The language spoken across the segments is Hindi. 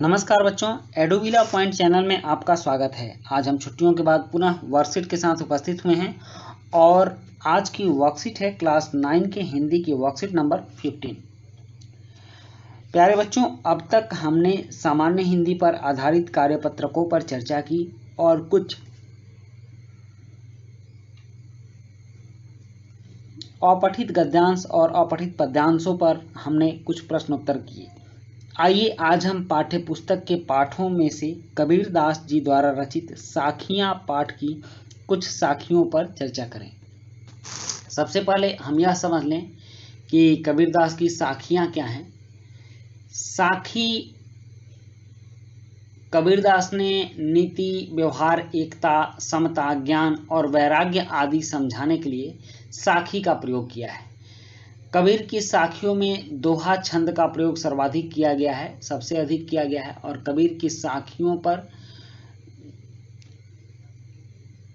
नमस्कार बच्चों, एडोबिला पॉइंट चैनल में आपका स्वागत है। आज हम छुट्टियों के बाद पुनः वर्कशीट के साथ उपस्थित हुए हैं और आज की वर्कशीट है क्लास 9 के हिंदी की वर्कशीट नंबर 15। प्यारे बच्चों, अब तक हमने सामान्य हिंदी पर आधारित कार्यपत्रकों पर चर्चा की और कुछ अपठित गद्यांश और अपठित पद्यांशों पर हमने कुछ प्रश्नोत्तर किए। आइए आज हम पाठ्य पुस्तक के पाठों में से कबीरदास जी द्वारा रचित साखियां पाठ की कुछ साखियों पर चर्चा करें। सबसे पहले हम यह समझ लें कि कबीरदास की साखियां क्या हैं। साखी कबीरदास ने नीति, व्यवहार, एकता, समता, ज्ञान और वैराग्य आदि समझाने के लिए साखी का प्रयोग किया है। कबीर की साखियों में दोहा छंद का प्रयोग सर्वाधिक किया गया है, सबसे अधिक किया गया है। और कबीर की साखियों पर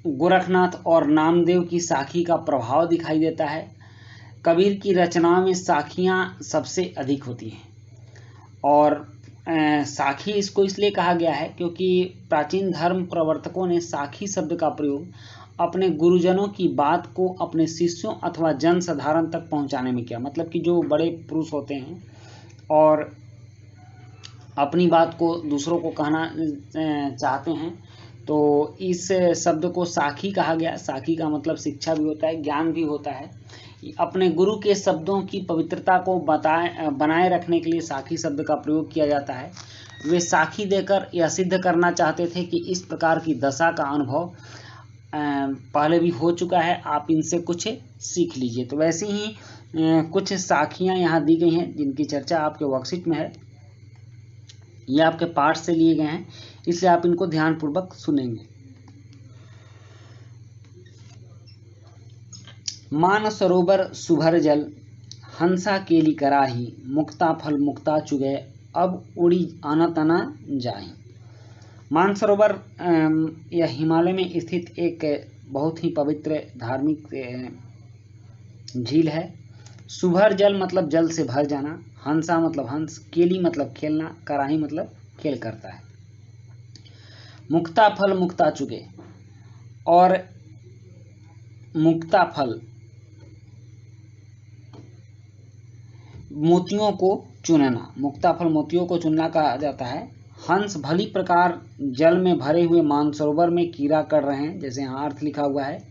गोरखनाथ और नामदेव की साखी का प्रभाव दिखाई देता है। कबीर की रचनाओं में साखियां सबसे अधिक होती हैं और साखी इसको इसलिए कहा गया है क्योंकि प्राचीन धर्म प्रवर्तकों ने साखी शब्द का प्रयोग अपने गुरुजनों की बात को अपने शिष्यों अथवा जन साधारण तक पहुंचाने में किया। मतलब कि जो बड़े पुरुष होते हैं और अपनी बात को दूसरों को कहना चाहते हैं तो इस शब्द को साखी कहा गया। साखी का मतलब शिक्षा भी होता है, ज्ञान भी होता है। अपने गुरु के शब्दों की पवित्रता को बनाए रखने के लिए साखी शब्द का प्रयोग किया जाता है। वे साखी देकर यह सिद्ध करना चाहते थे कि इस प्रकार की दशा का अनुभव पहले भी हो चुका है, आप इनसे कुछ सीख लीजिए। तो वैसे ही कुछ साखियां यहाँ दी गई हैं जिनकी चर्चा आपके वर्कशीट में है। ये आपके पाठ से लिए गए हैं, इसलिए आप इनको ध्यानपूर्वक सुनेंगे। मान सरोवर सुभर जल, हंसा केली कराही, मुक्ता फल मुक्ता चुगे, अब उड़ी आना तना जाही। मानसरोवर यह हिमालय में स्थित एक बहुत ही पवित्र धार्मिक झील है। सुभर जल मतलब जल से भर जाना, हंसा मतलब हंस, केली मतलब खेलना, कराही मतलब खेल करता है। मुक्ता फल मुक्ता चुगे, और मुक्ता फल मोतियों को चुनना, मुक्ता फल मोतियों को चुनना कहा जाता है। हंस भली प्रकार जल में भरे हुए मानसरोवर में कीड़ा कर रहे हैं, जैसे यहाँ अर्थ लिखा हुआ है।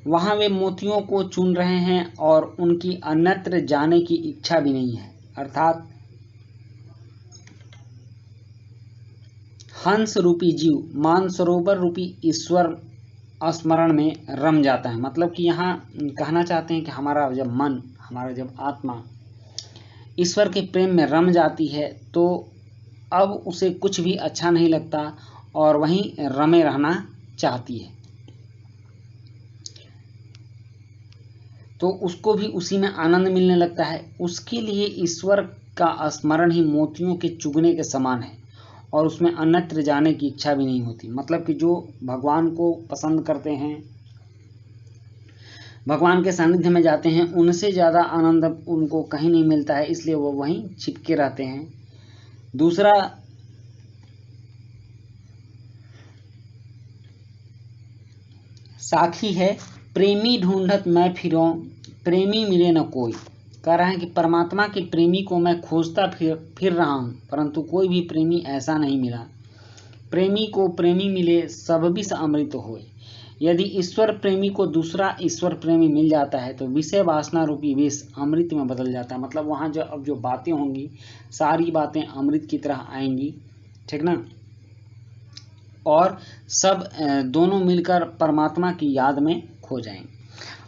वहां वे मोतियों को चुन रहे हैं और उनकी अन्यत्र जाने की इच्छा भी नहीं है। अर्थात हंस रूपी जीव मानसरोवर रूपी ईश्वर स्मरण में रम जाता है। मतलब कि यहाँ कहना चाहते हैं कि हमारा जब मन, हमारा जब आत्मा ईश्वर के प्रेम में रम जाती है तो अब उसे कुछ भी अच्छा नहीं लगता और वहीं रमे रहना चाहती है। तो उसको भी उसी में आनंद मिलने लगता है। उसके लिए ईश्वर का स्मरण ही मोतियों के चुगने के समान है और उसमें अन्यत्र जाने की इच्छा भी नहीं होती। मतलब कि जो भगवान को पसंद करते हैं, भगवान के सानिध्य में जाते हैं, उनसे ज़्यादा आनंद उनको कहीं नहीं मिलता है, इसलिए वो वहीं चिपके रहते हैं। दूसरा साखी है, प्रेमी ढूंढत मैं फिरों, प्रेमी मिले न कोई। कह रहा है कि परमात्मा के प्रेमी को मैं खोजता फिर रहा हूँ, परंतु कोई भी प्रेमी ऐसा नहीं मिला। प्रेमी को प्रेमी मिले सब विष अमृत होए। यदि ईश्वर प्रेमी को दूसरा ईश्वर प्रेमी मिल जाता है तो विषय वासना रूपी विष अमृत में बदल जाता है। मतलब वहाँ जो बातें होंगी सारी बातें अमृत की तरह आएंगी, ठीक ना, और सब दोनों मिलकर परमात्मा की याद में खो जाएंगे।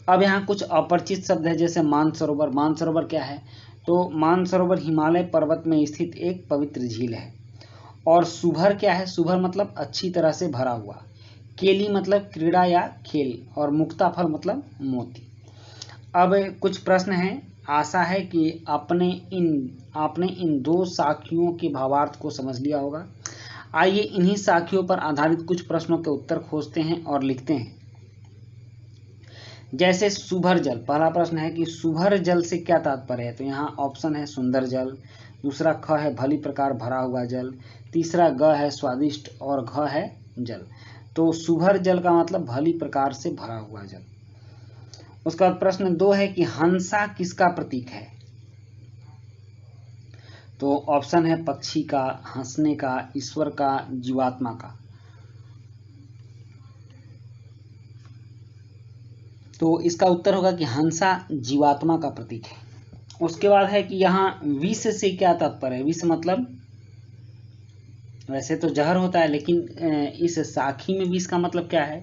अब यहाँ कुछ अपरिचित शब्द है, जैसे मानसरोवर। मानसरोवर क्या है? तो मानसरोवर हिमालय पर्वत में स्थित एक पवित्र झील है। और सुभर क्या है? सुभर मतलब अच्छी तरह से भरा हुआ। केली मतलब क्रीड़ा या खेल, और मुक्ता फल मतलब मोती। अब कुछ प्रश्न हैं। आशा है कि आपने इन दो साखियों के भावार्थ को समझ लिया होगा। आइए इन्हीं साखियों पर आधारित कुछ प्रश्नों के उत्तर खोजते हैं और लिखते हैं। जैसे सुभर जल, पहला प्रश्न है कि सुभर जल से क्या तात्पर्य है? तो यहाँ ऑप्शन है सुंदर जल, दूसरा ख है भली प्रकार भरा हुआ जल, तीसरा ग है स्वादिष्ट और घ है जल। तो सुभर जल का मतलब भली प्रकार से भरा हुआ जल। उसका प्रश्न 2 है कि हंसा किसका प्रतीक है? तो ऑप्शन है पक्षी का, हंसने का, ईश्वर का, जीवात्मा का। तो इसका उत्तर होगा कि हंसा जीवात्मा का प्रतीक है। उसके बाद है कि यहाँ विष से क्या तात्पर्य है? विष मतलब वैसे तो जहर होता है, लेकिन इस साखी में विष का मतलब क्या है?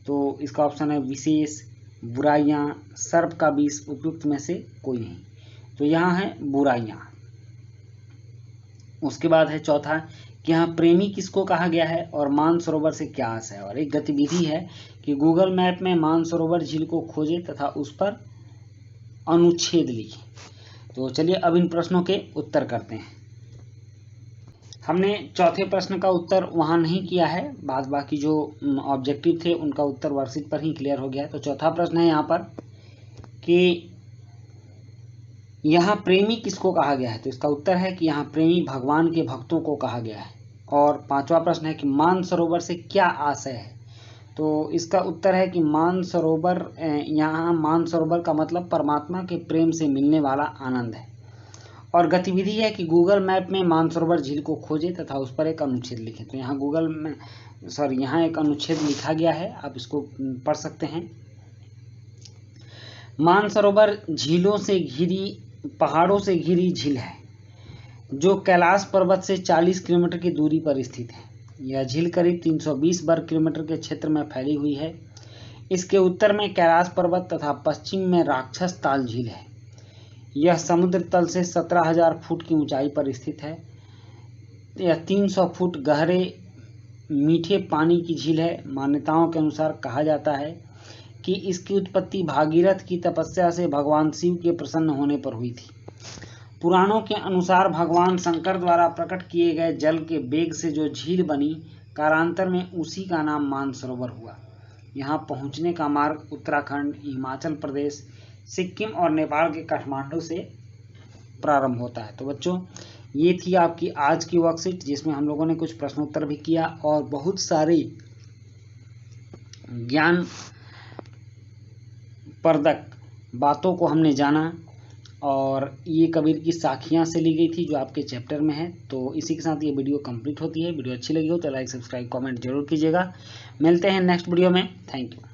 तो इसका ऑप्शन है विशेष, बुराइयां, सर्प का विष, उपयुक्त में से कोई नहीं। तो यहाँ है बुराइयां। उसके बाद है चौथा कि यहाँ प्रेमी किसको कहा गया है और मानसरोवर से क्या आशय है? और एक गतिविधि है कि गूगल मैप में मानसरोवर झील को खोजें तथा उस पर अनुच्छेद लिखें। तो चलिए अब इन प्रश्नों के उत्तर करते हैं। हमने चौथे प्रश्न का उत्तर वहाँ नहीं किया है, बाद बाकी जो ऑब्जेक्टिव थे उनका उत्तर वर्कशीट पर ही क्लियर हो गया है। तो चौथा प्रश्न है यहाँ पर कि यहाँ प्रेमी किसको कहा गया है? तो इसका उत्तर है कि यहाँ प्रेमी भगवान के भक्तों को कहा गया है। और पांचवा प्रश्न है कि मानसरोवर से क्या आशय है? तो इसका उत्तर है कि मानसरोवर, यहाँ मानसरोवर का मतलब परमात्मा के प्रेम से मिलने वाला आनंद है। और गतिविधि है कि गूगल मैप में मानसरोवर झील को खोजें तथा उस पर एक अनुच्छेद लिखें। तो यहाँ यहाँ एक अनुच्छेद लिखा गया है, आप इसको पढ़ सकते हैं। मानसरोवर झीलों से घिरी, पहाड़ों से घिरी झील है जो कैलाश पर्वत से 40 किलोमीटर की दूरी पर स्थित है। यह झील करीब 320 वर्ग किलोमीटर के क्षेत्र में फैली हुई है। इसके उत्तर में कैलाश पर्वत तथा पश्चिम में राक्षस ताल झील है। यह समुद्र तल से 17,000 फुट की ऊंचाई पर स्थित है। यह 300 फुट गहरे मीठे पानी की झील है। मान्यताओं के अनुसार कहा जाता है कि इसकी उत्पत्ति भागीरथ की तपस्या से भगवान शिव के प्रसन्न होने पर हुई थी। पुराणों के अनुसार भगवान शंकर द्वारा प्रकट किए गए जल के वेग से जो झील बनी, कालांतर में उसी का नाम मानसरोवर हुआ। यहाँ पहुँचने का मार्ग उत्तराखंड, हिमाचल प्रदेश, सिक्किम और नेपाल के काठमांडू से प्रारंभ होता है। तो बच्चों, ये थी आपकी आज की वर्कशीट, जिसमें हम लोगों ने कुछ प्रश्नोत्तर भी किया और बहुत सारी ज्ञान वर्धक बातों को हमने जाना। और ये कबीर की साखियाँ से ली गई थी जो आपके चैप्टर में है। तो इसी के साथ ये वीडियो कंप्लीट होती है। वीडियो अच्छी लगी हो तो लाइक, सब्सक्राइब, कमेंट जरूर कीजिएगा। मिलते हैं नेक्स्ट वीडियो में। Thank you.